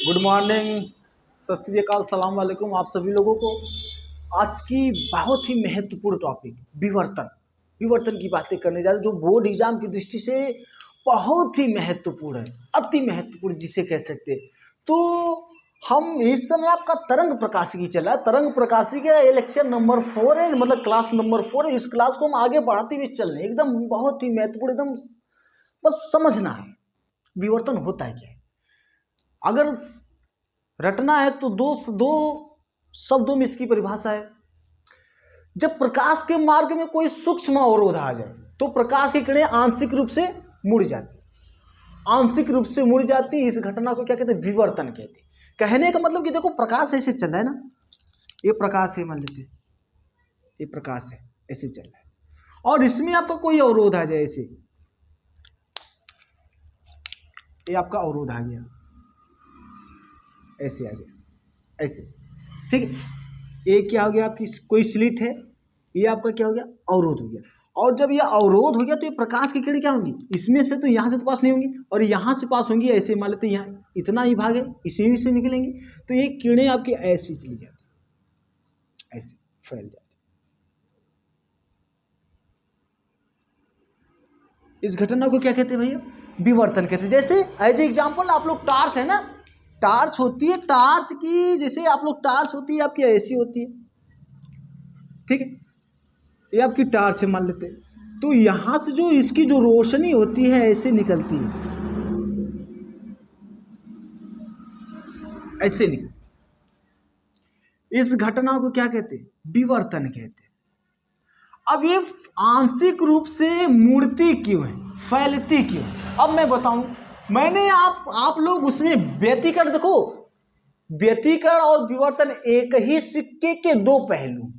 Good morning, सत श्री अकाल, सलाम वालेकुम आप सभी लोगों को। आज की बहुत ही महत्वपूर्ण टॉपिक विवर्तन की बातें करने जा रहे हैं, जो बोर्ड एग्जाम की दृष्टि से बहुत ही महत्वपूर्ण है, अति महत्वपूर्ण जिसे कह सकते हैं। तो हम इस समय आपका तरंग प्रकाशिकी चल रहा है। तरंग प्रकाशिकी का इलेक्शन नंबर 4 है, मतलब क्लास नंबर 4 है। इस क्लास को हम आगे बढ़ाते हुए चल रहे हैं, एकदम बहुत ही महत्वपूर्ण, एकदम बस समझना है विवर्तन होता है क्या है। अगर रटना है तो दो शब्दों में इसकी परिभाषा है। जब प्रकाश के मार्ग में कोई सूक्ष्म अवरोध आ जाए तो प्रकाश की किरणें आंशिक रूप से मुड़ जाती, आंशिक रूप से मुड़ जाती। इस घटना को क्या कहते हैं? विवर्तन कहते हैं। कहने का मतलब कि देखो, प्रकाश ऐसे चल रहा है ना, ये प्रकाश है, मान लेते हैं ये प्रकाश है, ऐसे चल रहा है, और इसमें आपका कोई अवरोध आ जाए, ऐसे ये आपका अवरोध आ गया, ऐसे आ गया, ऐसे, ठीक है। ये क्या हो गया? आपकी कोई स्लिट है, ये आपका क्या हो गया? अवरोध हो गया। और जब ये अवरोध हो गया तो ये प्रकाश की किरणें क्या होंगी? इसमें से तो यहाँ से तो पास नहीं होंगी, और यहाँ से पास होंगी। ऐसे मान लेते हैं यहाँ इतना ही भाग है, इसी से निकलेंगी, तो ये किरणें आपकी ऐसी चली जाती, ऐसे फैल जाती। इस घटना को क्या कहते हैं भैया? विवर्तन कहते हैं। जैसे एज एग्जाम्पल आप लोग टार्च है ना, टार्च होती है, टार्च की जैसे आप लोग टार्च होती है आपकी ऐसी होती है, ठीक है। ये आपकी टार्च है मान लेते हैं, तो यहां से जो इसकी जो रोशनी होती है ऐसे निकलती है, ऐसे निकलती। इस घटना को क्या कहते हैं? विवर्तन कहते हैं। अब ये आंशिक रूप से मुड़ती क्यों है, फैलती क्यों है? अब मैं बताऊं, मैंने आप लोग उसमें व्यतिकरण देखो, व्यतिकरण और विवर्तन एक ही सिक्के के दो पहलू।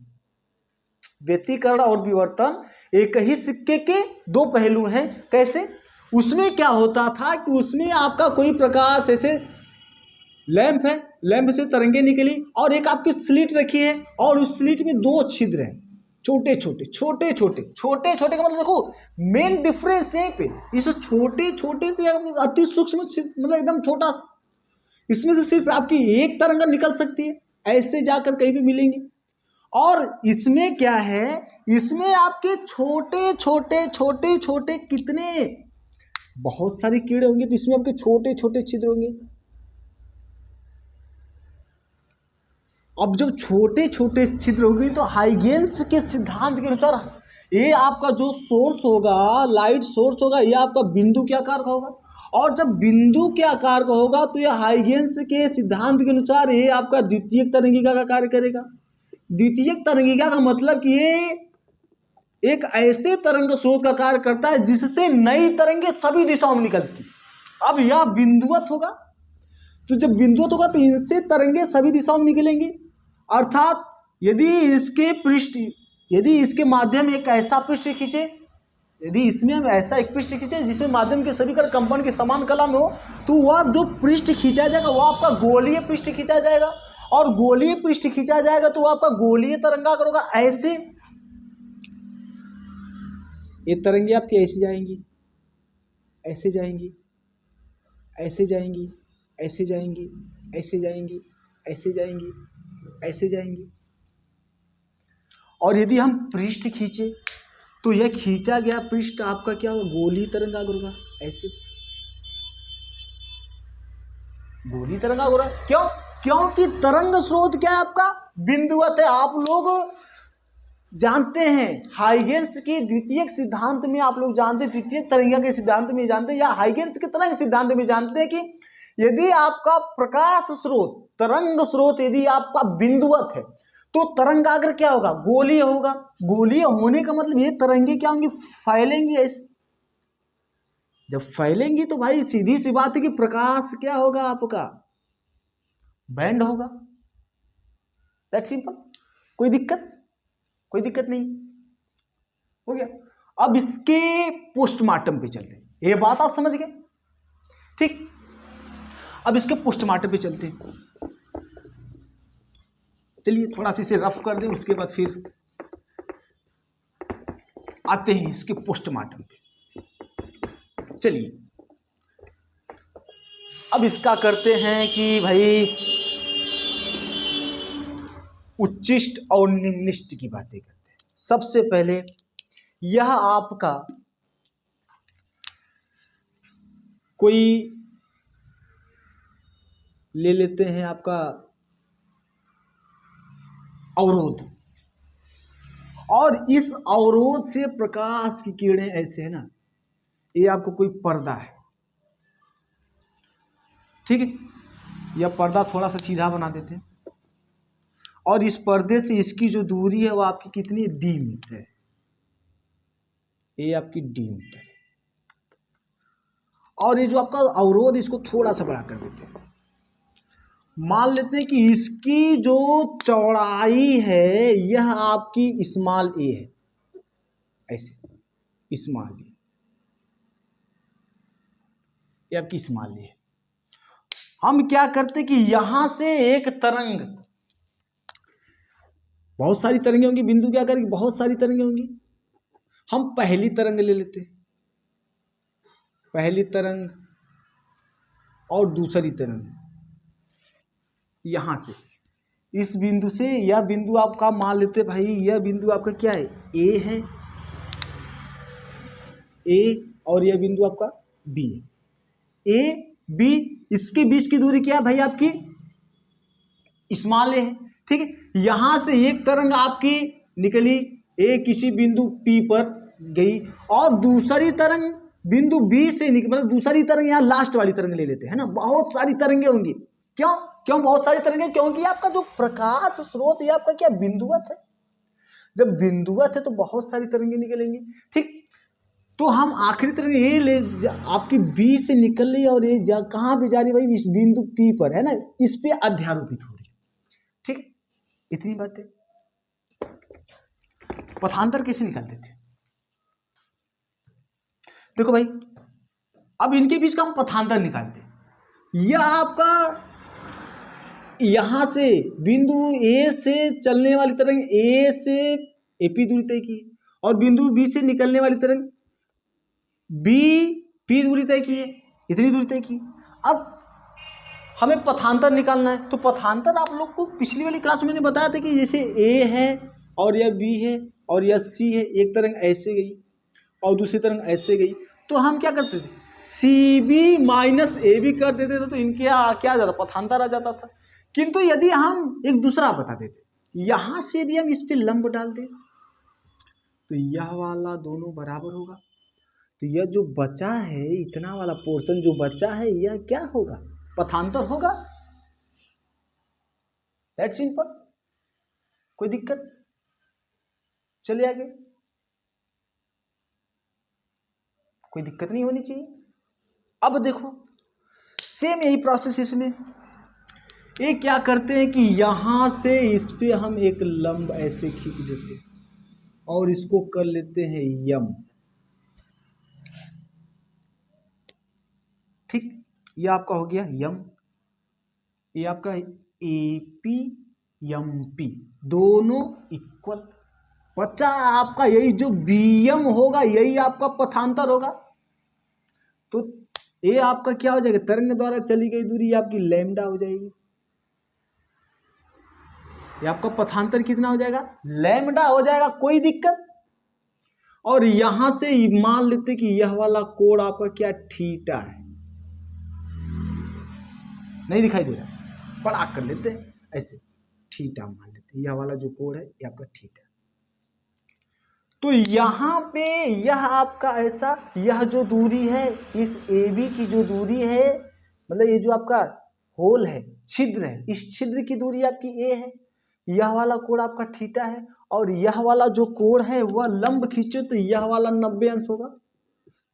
व्यतिकरण और विवर्तन एक ही सिक्के के दो पहलू हैं। कैसे? उसमें क्या होता था कि उसमें आपका कोई प्रकाश ऐसे लैंप है, लैंप से तरंगे निकली, और एक आपकी स्लिट रखी है, और उस स्लिट में दो छिद्र हैं, छोटे छोटे छोटे छोटे छोटे छोटे का मतलब देखो, मेन डिफरेंस यहीं पे, इस छोटे छोटे से अति सूक्ष्म मतलब एकदम छोटा, इसमें से सिर्फ आपकी एक तरंग निकल सकती है, ऐसे जाकर कहीं भी मिलेंगे। और इसमें क्या है, इसमें आपके छोटे छोटे छोटे छोटे कितने, बहुत सारी कीड़े होंगे, तो इसमें आपके छोटे छोटे छिद्र होंगे। अब जब छोटे छोटे छिद्र होंगे तो हाइगेन्स के सिद्धांत के अनुसार ये आपका जो सोर्स होगा, लाइट सोर्स होगा, ये आपका बिंदु के आकार का होगा, और जब बिंदु के आकार का होगा तो ये हाइगेन्स के सिद्धांत के अनुसार ये आपका द्वितीयक तरंगिका का कार्य करेगा। द्वितीयक तरंगिका का मतलब कि ये एक ऐसे तरंग स्रोत का कार्य करता है जिससे नई तरंगे सभी दिशाओं में निकलती। अब यह बिंदुवत होगा, तो जब बिंदुवत होगा तो इनसे तरंगे सभी दिशाओं में निकलेंगी। अर्थात यदि इसके माध्यम एक ऐसा पृष्ठ खींचे, यदि इसमें हम ऐसा एक पृष्ठ खींचे जिसमें माध्यम के सभी कण कंपन की समान कला में हो, तो वह जो पृष्ठ खींचा जाएगा वह आपका गोलीय पृष्ठ खींचा जाएगा, और गोलीय पृष्ठ खींचा जाएगा तो वह आपका गोलीय तरंगाकार होगा। ऐसे ये तरंगे आपकी ऐसे जाएंगी, ऐसे जाएंगी, ऐसे जाएंगी, ऐसे जाएंगी, ऐसे जाएंगी, ऐसे जाएंगी, ऐसे जाएंगी। और यदि हम पृष्ठ खींचे तो यह खींचा गया पृष्ठ आपका क्या होगा? गोलीय तरंगाकार होगा, ऐसे गोलीय तरंगाकार होगा। क्यों? क्योंकि तरंग स्रोत क्या है आपका? बिंदुवत है। आप लोग जानते हैं हाइगेन्स की द्वितीयक सिद्धांत में, आप लोग जानते हैं द्वितीयक तरंगिका के सिद्धांत में जानते हैं, या हाइगेन्स के तरंग सिद्धांत में जानते हैं कि यदि आपका प्रकाश स्रोत, तरंग स्रोत यदि आपका बिंदुवत है तो तरंगाग्र क्या होगा? गोलीय होगा। गोलीय होने का मतलब ये तरंगे क्या होंगी? फैलेंगी ऐसे। जब फैलेंगी तो भाई सीधी सी बात है कि प्रकाश क्या होगा आपका? बैंड होगा। That simple. कोई दिक्कत? कोई दिक्कत नहीं, हो गया। अब इसके पोस्टमार्टम पे चलते हैं, ये बात आप समझ गए, ठीक। अब इसके पोस्टमार्टम पे चलते हैं। चलिए थोड़ा सा इसे रफ कर दें, उसके बाद फिर आते हैं इसके पोस्टमार्टम पे। चलिए अब इसका करते हैं कि भाई उच्चिष्ट और निम्निष्ट की बातें करते हैं। सबसे पहले यह आपका कोई ले लेते हैं आपका अवरोध, और इस अवरोध से प्रकाश की किरणें ऐसे है ना, ये आपको कोई पर्दा है, ठीक है। यह पर्दा थोड़ा सा सीधा बना देते हैं, और इस पर्दे से इसकी जो दूरी है वो आपकी कितनी, डी मीटर है। ये आपकी डी मीटर है। और ये जो आपका अवरोध, इसको थोड़ा सा बड़ा कर देते हैं। मान लेते हैं कि इसकी जो चौड़ाई है यह आपकी स्मॉल ए है, ऐसे स्मॉल ए, ये आपकी स्मॉल ए है। हम क्या करते कि यहां से एक तरंग, बहुत सारी तरंगें होंगी, बिंदु क्या करेगी, बहुत सारी तरंगें होंगी। हम पहली तरंग ले लेते हैं, पहली तरंग और दूसरी तरंग, यहां से इस बिंदु से, यह बिंदु आपका मान लेते भाई, यह बिंदु आपका क्या है, ए है, ए, और यह बिंदु आपका बी है। ए बी, इसके बीच की दूरी क्या है भाई, आपकी स्मॉल ए है, ठीक है। यहां से एक तरंग आपकी निकली, ए किसी बिंदु पी पर गई, और दूसरी तरंग बिंदु बी से निकली, मतलब दूसरी तरंग, यहां लास्ट वाली तरंग ले लेते हैं ना। बहुत सारी तरंगें होंगी, क्यों क्यों बहुत सारी तरंगें, क्योंकि आपका जो प्रकाश स्रोत है आपका क्या, बिंदुवत है। जब बिंदुवत है तो बहुत सारी तरंगें निकलेंगी, ठीक। तो हम आखिरी तरंग ये ले, आपकी बी से निकल रही है, और ये कहां पे जा रही है भाई, इस बिंदु पी पर है ना, इस पे अध्यारोपित हो रही है, ठीक। इतनी बातें। पथांतर कैसे निकालते थे, देखो भाई, अब इनके बीच का हम पथांतर निकालते हैं। यह आपका यहां से बिंदु ए से चलने वाली तरंग, ए से एपी दूरी तय की, और बिंदु बी से निकलने वाली तरंग बी पी दूरी तय की है, इतनी दूरी तय की। अब हमें पथांतर निकालना है, तो पथांतर आप लोग को पिछली वाली क्लास में मैंने बताया था कि जैसे ए है और यह बी है और यह सी है, एक तरंग ऐसे गई और दूसरी तरंग ऐसे गई, तो हम क्या करते थे, C B minus A B कर देते थे, तो इनके यहाँ क्या आ जाता, पथांतर आ जाता था। किंतु यदि हम एक दूसरा बता देते, यहां से यदि हम इस पे लंब डाल दें तो यह वाला दोनों बराबर होगा, तो यह जो बचा है, इतना वाला पोर्शन जो बचा है, यह क्या होगा, पथांतर होगा। दैट सिंपल, कोई दिक्कत, चलिए आगे, कोई दिक्कत नहीं होनी चाहिए। अब देखो सेम यही प्रोसेस इसमें, ये क्या करते हैं कि यहां से इस पे हम एक लंब ऐसे खींच देते हैं और इसको कर लेते हैं यम, ठीक। ये आपका हो गया यम, ये आपका एपी एम पी दोनों इक्वल। बच्चा आपका यही जो बीएम होगा, यही आपका पथांतर होगा। तो ये आपका क्या हो जाएगा, तरंग द्वारा चली गई दूरी आपकी लैम्डा हो जाएगी, ये आपका पथांतर कितना हो जाएगा, लैम्डा हो जाएगा, कोई दिक्कत। और यहां से मान लेते कि यह वाला कोण आपका क्या, थीटा है, नहीं दिखाई दे रहा, बड़ा कर लेते हैं ऐसे, थीटा मान लेते हैं, यह वाला जो कोण है ये आपका थीटा। तो यहां पे यह आपका ऐसा, यह जो दूरी है, इस ए बी की जो दूरी है, मतलब ये जो आपका होल है, छिद्र है, इस छिद्र की दूरी आपकी ए है, यह वाला कोण आपका थीटा है, और यह वाला जो कोण है वह लंब खींचो तो यह वाला 90 अंश होगा।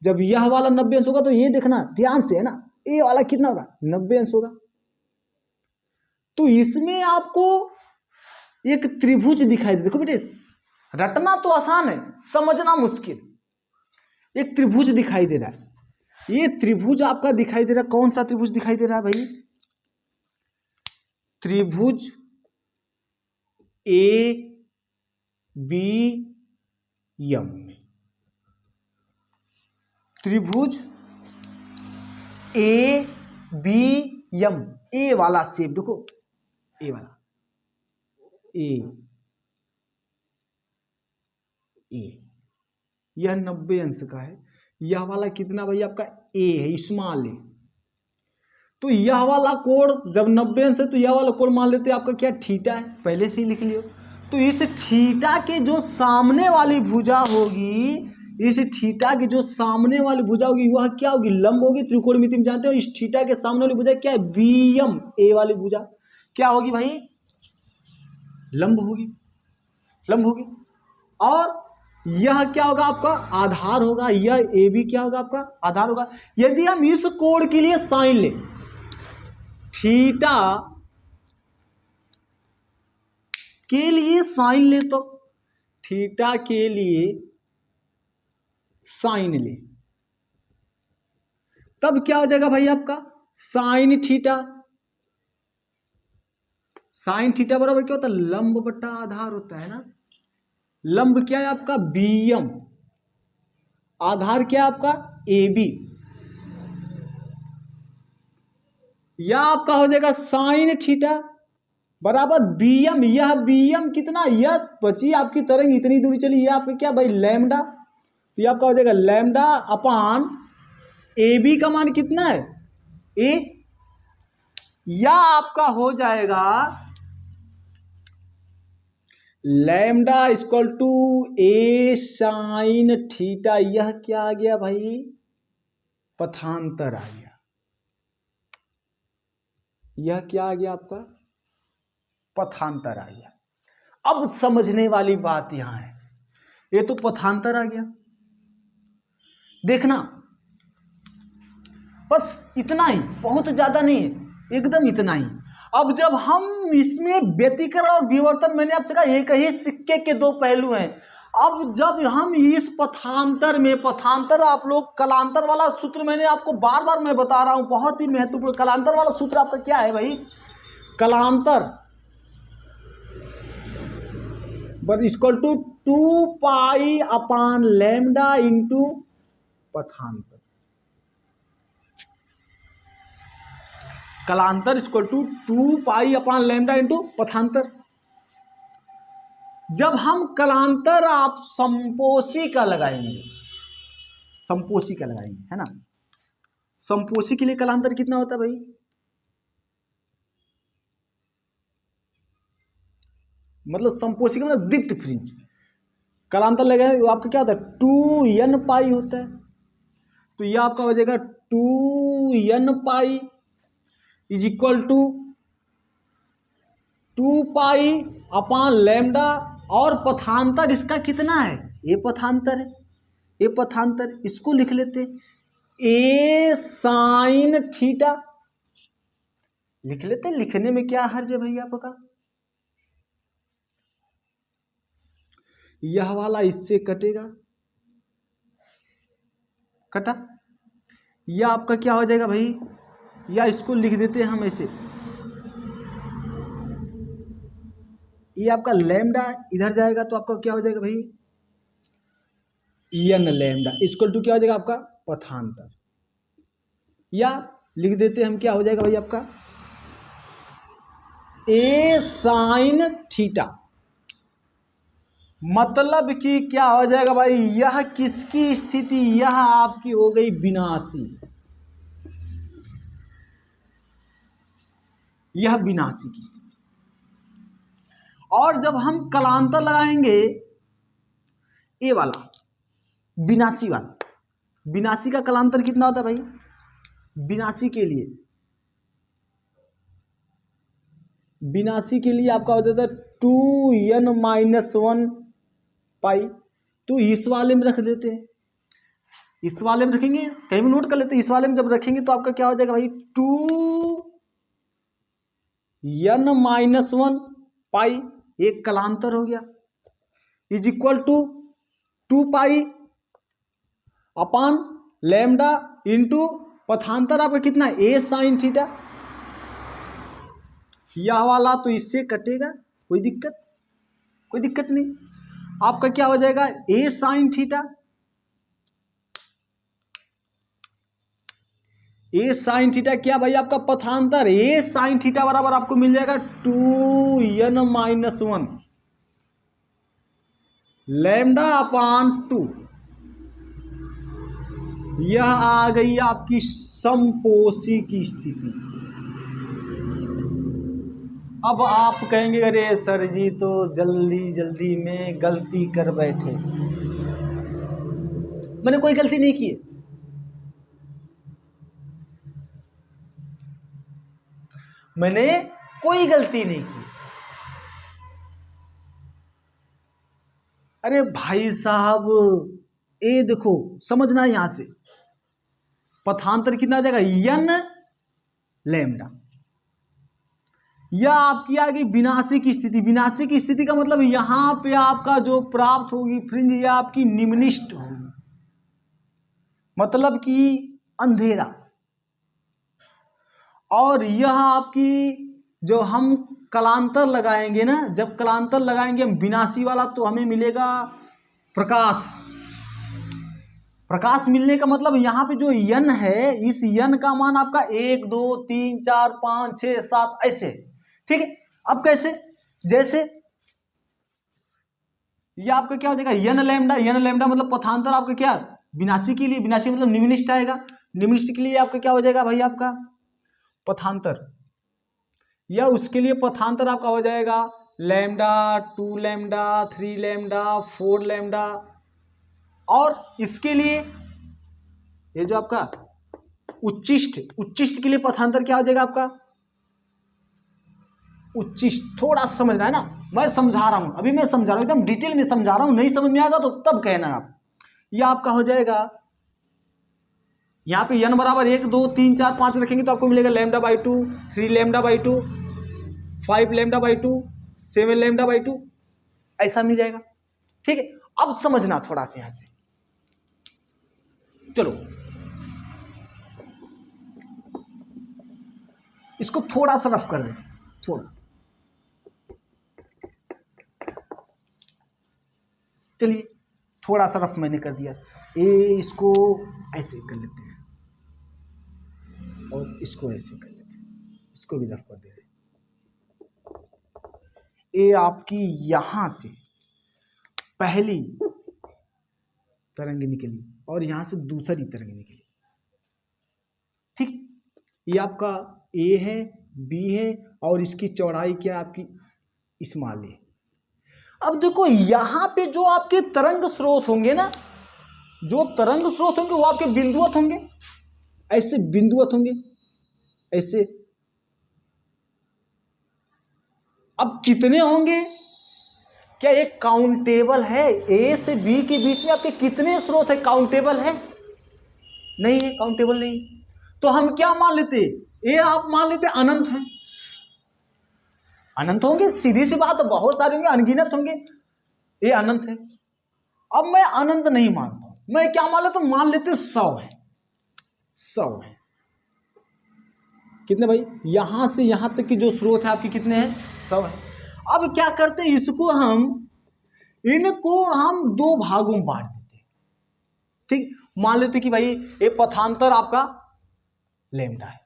जब यह वाला 90 अंश होगा तो ये देखना ध्यान से है ना, ए वाला कितना होगा, 90 अंश होगा। तो इसमें आपको एक त्रिभुज दिखाई दे, देखो बेटे, रटना तो आसान है, समझना मुश्किल। एक त्रिभुज दिखाई दे रहा है, ये त्रिभुज आपका दिखाई दे रहा है, कौन सा त्रिभुज दिखाई दे रहा है भाई, त्रिभुज ए बी एम, त्रिभुज ए बी एम, ए वाला शेप देखो, ए वाला, ए यह 90 अंश का है। यह वाला कितना भाई आपका ए है, स्मॉल ए। तो यह वाला कोण जब 90 अंश है तो यह वाला कोण मान लेते हैं आपका क्या थीटा है, पहले से ही लिख लियो। तो इस थीटा के जो सामने वाली भुजा होगी, इस थीटा की जो सामने वाली भुजा होगी वह क्या होगी, लंब होगी। त्रिकोणमिति में जानते हो इस थीटा के सामने वाली भुजा क्या है, बी एम, ए वाली भुजा क्या होगी भाई, लंब होगी, लंब होगी। और यह क्या होगा आपका आधार होगा, यह ए बी क्या होगा आपका आधार होगा। यदि हम इस कोण के लिए साइन ले, थीटा के लिए साइन ले, तो थीटा के लिए साइन ले, तब क्या हो जाएगा भाई आपका साइन थीटा। साइन थीटा बराबर क्या होता है, लंब बट्टा आधार होता है ना। लंब क्या है आपका बी एम, आधार क्या है आपका ए बी। या आपका हो जाएगा साइन थीटा बराबर बी एम। यह बी एम कितना, यह बची आपकी तरंग इतनी दूरी चली, यह आपका क्या भाई लैम्डा। तो यह आपका हो जाएगा लैम्डा अपान ए बी का मान कितना है ए। या आपका हो जाएगा lambda equal to a sine theta. यह क्या आ गया भाई, पथांतर आ गया। यह क्या आ गया आपका पथांतर आ गया। अब समझने वाली बात यहां है, ये तो पथांतर आ गया, देखना बस इतना ही, बहुत ज्यादा नहीं है, एकदम इतना ही। अब जब हम इसमें व्यतिकरण और विवर्तन, मैंने आपसे कहा एक ही सिक्के के दो पहलू हैं। अब जब हम इस पथांतर में, पथांतर आप लोग कलांतर वाला सूत्र मैंने आपको बार बार मैं बता रहा हूं, बहुत ही महत्वपूर्ण कलांतर वाला सूत्र आपका क्या है भाई, कलांतर but equal to 2 pi upon lambda into पथांतर। कलांतर equal to 2 pi upon lambda into पथांतर। जब हम कलांतर आप संपोषी का लगाएंगे, संपोषी का लगाएंगे है ना, संपोषी के लिए कलांतर कितना होता है भाई, मतलब संपोषी का मतलब दीप्त फ्रिंज, कलांतर लगाए वो आपका क्या होता है 2n पाई होता है। तो यह आपका हो जाएगा 2n pi is equal to 2 pi upon lambda. और पथांतर इसका कितना है, ये पथांतर है, ये पथांतर, इसको लिख लेते ए साइन थीटा लिख लेते। लिखने में क्या हर्ज है भैया आपका, यह वाला इससे कटेगा, कटा। यह आपका क्या हो जाएगा भाई, या इसको लिख देते हैं हम ऐसे, ये आपका लैम्डा इधर जाएगा तो आपका क्या हो जाएगा भाई एन लैम्डा इक्वल टू क्या हो जाएगा आपका पथांतर। या लिख देते हैं हम, क्या हो जाएगा भाई आपका ए साइन थीटा। मतलब कि क्या हो जाएगा भाई, यह किसकी स्थिति, यह आपकी हो गई विनाशी, यह विनाशी की स्थिति। और जब हम कलांतर लगाएंगे ए वाला विनाशी वाला, विनाशी का कलांतर कितना होता है भाई, विनाशी के लिए, विनाशी के लिए आपका हो जाता है 2n-1 पाई। तो इस वाले में रख देते हैं, इस वाले में रखेंगे, कहीं भी नोट कर लेते हैं, इस वाले में जब रखेंगे तो आपका क्या हो जाएगा भाई 2n-1 पाई, एक कलांतर हो गया, is equal to 2 pi upon lambda into पथांतर आपका कितना है ए साइन थीटा। यह वाला तो इससे कटेगा, कोई दिक्कत, कोई दिक्कत नहीं। आपका क्या हो जाएगा ए साइन थीटा ए साइन थीटा क्या भाई आपका पथांतर, ए साइन थीटा बराबर आपको मिल जाएगा 2n-1 लैम्डा अपान 2। यह आ गई आपकी समपोषी की स्थिति। अब आप कहेंगे अरे सर जी तो जल्दी जल्दी में गलती कर बैठे। मैंने कोई गलती नहीं की है, मैंने कोई गलती नहीं की। अरे भाई साहब ये देखो समझना यहां से, पथांतर कितना आ जाएगा n लैम्डा। यह आपकी आ गई विनाशी की स्थिति। विनाशी की स्थिति का मतलब यहां पे आपका जो प्राप्त होगी फ्रिंज यह आपकी निम्निष्ठ होगी, मतलब कि अंधेरा। और यह आपकी जो हम कलांतर लगाएंगे ना, जब कलांतर लगाएंगे हम विनाशी वाला तो हमें मिलेगा प्रकाश। प्रकाश मिलने का मतलब यहां पे जो n है, इस n का मान आपका 1 2 3 4 5 6 7 ऐसे, ठीक है। अब कैसे, जैसे ये आपका क्या हो जाएगा n लैम्डा। n लैम्डा मतलब पथांतर आपका क्या विनाशी के लिए, विनाशी मतलब निम्निष्ठ आएगा। निम्निष्ठ के लिए आपका क्या हो जाएगा भाई आपका पथांतर, या उसके लिए पथांतर आपका हो जाएगा लैम्डा 2 लैम्डा 3 लैम्डा 4 लैम्डा। और इसके लिए ये जो आपका उच्चिष्ट, उच्चिष्ट के लिए पथांतर क्या हो जाएगा आपका उच्चिष्ट। थोड़ा समझना है ना, मैं समझा रहा हूं, अभी मैं समझा रहा हूं, एकदम डिटेल में समझा रहा हूं। नहीं समझ में आएगा तो तब कहना आप। यह आपका हो जाएगा यहां पे n बराबर 1 2 3 4 5 रखेंगे तो आपको मिलेगा lambda by 2 3 lambda by 2 5 lambda by 2 7 lambda by 2 ऐसा मिल जाएगा, ठीक है। अब समझना थोड़ा सा यहां से, चलो इसको थोड़ा सा रफ कर दें, थोड़ा सा। चलिए थोड़ा सा रफ मैंने कर दिया, इसको ऐसे कर लेते हैं और इसको ऐसे कर लेते हैं, इसको भी रफ कर दे रहे। ये आपकी यहां से पहली तरंग निकली और यहां से दूसरी तरंग निकली, ठीक। ये आपका ए है, बी है और इसकी चौड़ाई क्या आपकी स्मॉल है। अब देखो यहां पे जो आपके तरंग स्रोत होंगे ना, जो तरंग स्रोत होंगे वो आपके बिंदुवत होंगे, ऐसे बिंदुवत होंगे ऐसे। अब कितने होंगे, क्या एक काउंटेबल है? ए से बी के बीच में आपके कितने स्रोत है, काउंटेबल है? नहीं है, काउंटेबल नहीं। तो हम क्या मान लेते, ये आप मान लेते अनंत है। अनंत होंगे, सीधी सी बात, बहुत सारे होंगे, अनगिनत होंगे, ये अनंत है। अब मैं अनंत नहीं मानता, मैं क्या मान लेता हूं, मान लेते 100 है। 100 है कितने भाई, यहां से यहां तक की जो स्रोत है आपके कितने हैं, 100 है। अब क्या करते हैं, इनको हम 2 भागों में बांट देते हैं, ठीक। मान लेते कि भाई ये पथांतर आपका लैम्डा है,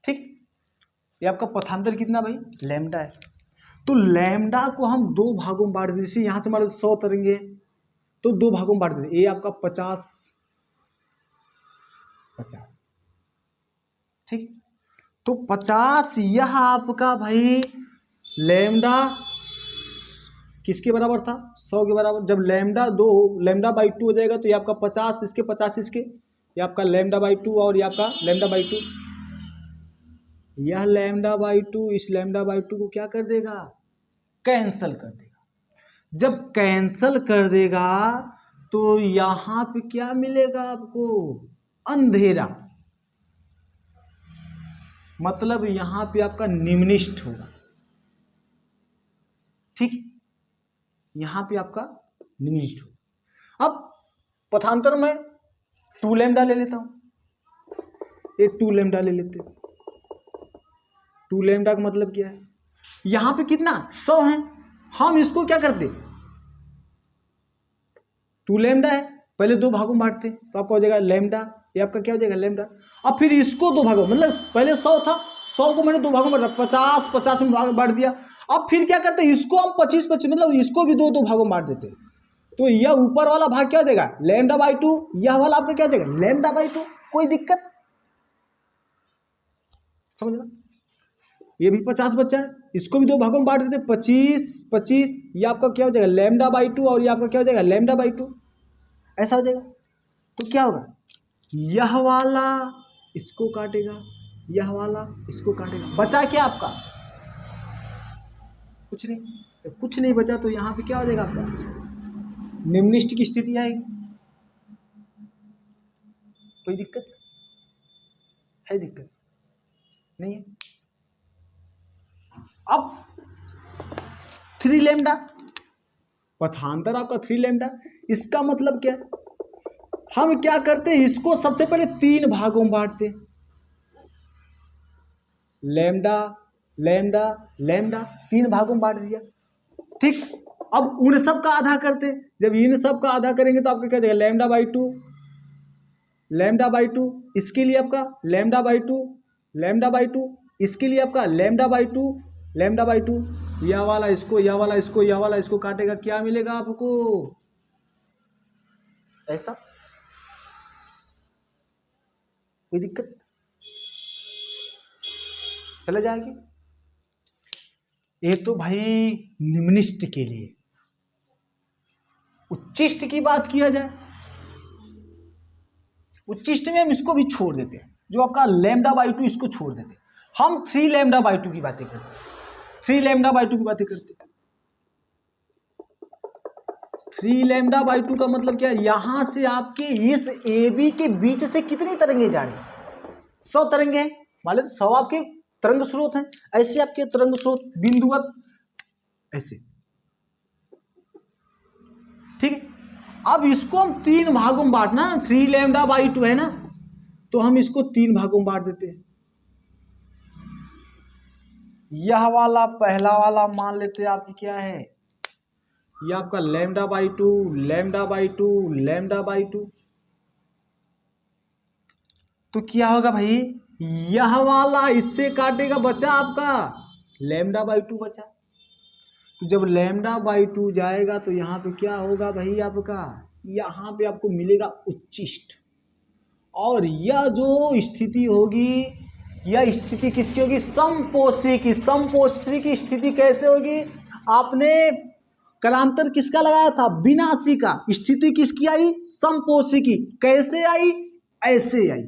ठीक। ये आपका पथांतर कितना भाई लैम्डा है। तो लैम्डा को हम 2 भागों में बांट देते, जैसे यहां से हमारे 100 तरंगे तो 2 भागों में बांट देते। ये आपका 50 50, ठीक। तो 50 यह आपका भाई लैम्डा किसके बराबर था, 100 के बराबर। जब लैम्डा 2 लैम्डा बाई 2 हो जाएगा तो ये आपका 50 इसके 50 इसके, ये आपका लैम्डा बाई 2 और ये आपका लैम्डा बाई 2। यह लैम्डा बाई 2 इस लैम्डा बाई 2 को क्या कर देगा, कैंसल कर देगा। जब कैंसल कर देगा तो यहां पे क्या मिलेगा आपको, अंधेरा, मतलब यहां पे आपका निम्निष्ठ होगा, ठीक। यहां पे आपका निम्निष्ठ होगा। अब पथांतर में 2 लैम्डा ले लेता हूं, ये 2 लैम्डा ले लेते हैं। 2 लैम्डा का मतलब क्या है, यहां पे कितना 100 है, हम इसको क्या करते 2 लैम्डा है, पहले 2 भागों में बांटते तो आपका हो जाएगा लैम्डा, ये आपका क्या हो जाएगा लैम्डा। अब फिर इसको दो भागों, मतलब पहले 100 था, 100 को मैंने दो भागों में 50 में भाग बांट दिया। अब फिर क्या करते हैं, इसको हम 25 मतलब इसको भी दो भागों में बांट देते हैं। तो यह ऊपर वाला भाग क्या देगा, λ/2, यह वाला आपका क्या देगा, λ/2। कोई दिक्कत, समझ लो। ये भी 50 बच्चा है, इसको भी दो भागों में बांट देते, 25, ये आपका क्या हो जाएगा, λ/2, और ये आपका क्या हो जाएगा, λ/2, ऐसा हो जाएगा। तो क्या होगा, यह वाला इसको काटेगा, यह वाला इसको काटेगा, बचा क्या आपका, कुछ नहीं। तो कुछ नहीं बचा तो यहाँ पे क्या हो जाएगा आपका, निम्नलिखित की स्थिति आएगी। कोई दिक्कत है, दिक्कत नहीं है। अब 3λ, पथांतर आपका 3λ, इसका मतलब क्या है, हम क्या करते हैं, इसको सबसे पहले 3 भागों में बांटते हैं, लैम्डा लैम्डा लैम्डा, 3 भागों में बांट दिया, ठीक। अब उन सब का आधा करते हैं, जब इन सब का आधा करेंगे तो आपका क्या जाएगा, λ/2, इसके लिए आपका λ/2, इसके लिए आपका λ/2, यह वाला इसको, यह वाला इसको, यह वाला इसको काटेगा, क्या मिलेगा आपको, ऐसा। कोई दिक्कत, चला जाएगी। ये तो भाई निम्नलिखित के लिए। उच्चिष्ट की बात किया जाए, उच्चिष्ट में हम इसको भी छोड़ देते हैं, जो आपका λ/2 इसको छोड़ देते हैं, हम 3λ/2 की बातें करते हैं, 3λ/2 की बातें करते हैं। 3λ/2 का मतलब क्या है, यहां से आपके इस AB के बीच से कितनी तरंगे जा रही हैं, 100 तरंगे हैं, मान लो 100 आपके तरंग स्रोत हैं, ऐसे आपके तरंग स्रोत बिंदुवत ऐसे, ठीक है। अब इसको हम 3 भागों में बांटना, 3λ/2 है ना, तो हम इसको 3 भागों में बांट देते हैं। यह वाला पहला वाला मान लेते हैं आपकी क्या है, यह आपका λ/2, तो क्या होगा भाई, यह वाला इससे काटेगा, बचा आपका λ/2 बचा। तो जब λ/2 जाएगा तो यहाँ पे क्या होगा भाई आपका, यहाँ पे आपको मिलेगा उच्चिष्ट, और यह जो स्थिति होगी, यह स्थिति किसकी होगी, समपोषी की। समपोषी की स्थिति कैसे होगी, आपने कालांतर किसका लगाया था, विनाशी का, स्थिति किसकी आई, समपोषी की। कैसे आई, ऐसे आई,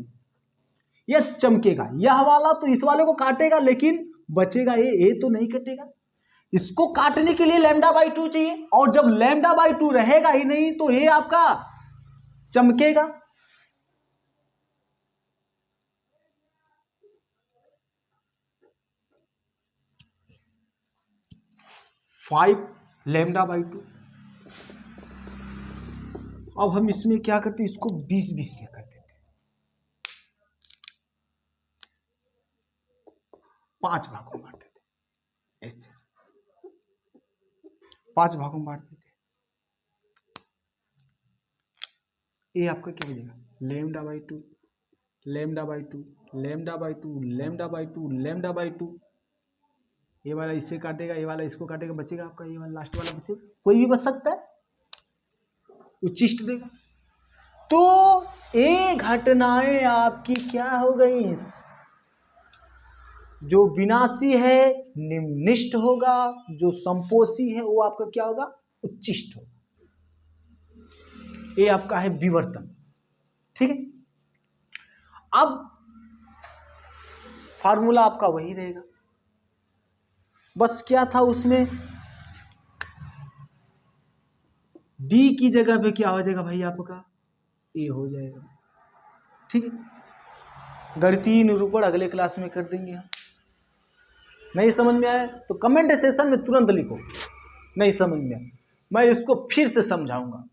यह चमकेगा, यह वाला तो इस वाले को काटेगा, लेकिन बचेगा ये तो नहीं कटेगा। इसको काटने के लिए λ/2 चाहिए, और जब λ/2 रहेगा ही नहीं तो ये आपका चमकेगा। λ/2। अब हम इसमें क्या करते, इसको 20-20 में कर देते, 5 भागों में बांट देते, ऐसे 5 भागों में बांट देते। ये आपका क्या बनेगा, λ/2, ये वाला इससे काटेगा, ये वाला इसको काटेगा, बचेगा आपका ये वाला लास्ट वाला बचेगा। कोई भी बच सकता है, उच्चिष्ट देगा। तो ये घटनाएं आपकी क्या हो गई, जो विनाशी है निम्नलिखित होगा, जो संपोषी है वो आपका क्या होगा, उच्चिष्ट होगा। ये आपका है विवर्तन, ठीक है। अब फार्मूला आपका वही रहेगा, बस क्या था उसमें, D की जगह पे क्या हो जाएगा भाई आपका, A हो जाएगा, ठीक है। गणितीय निरूपण अगले क्लास में कर देंगे हम। नहीं समझ में आया तो कमेंट सेक्शन में तुरंत लिखो, नहीं समझ में आया मैं इसको फिर से समझाऊंगा।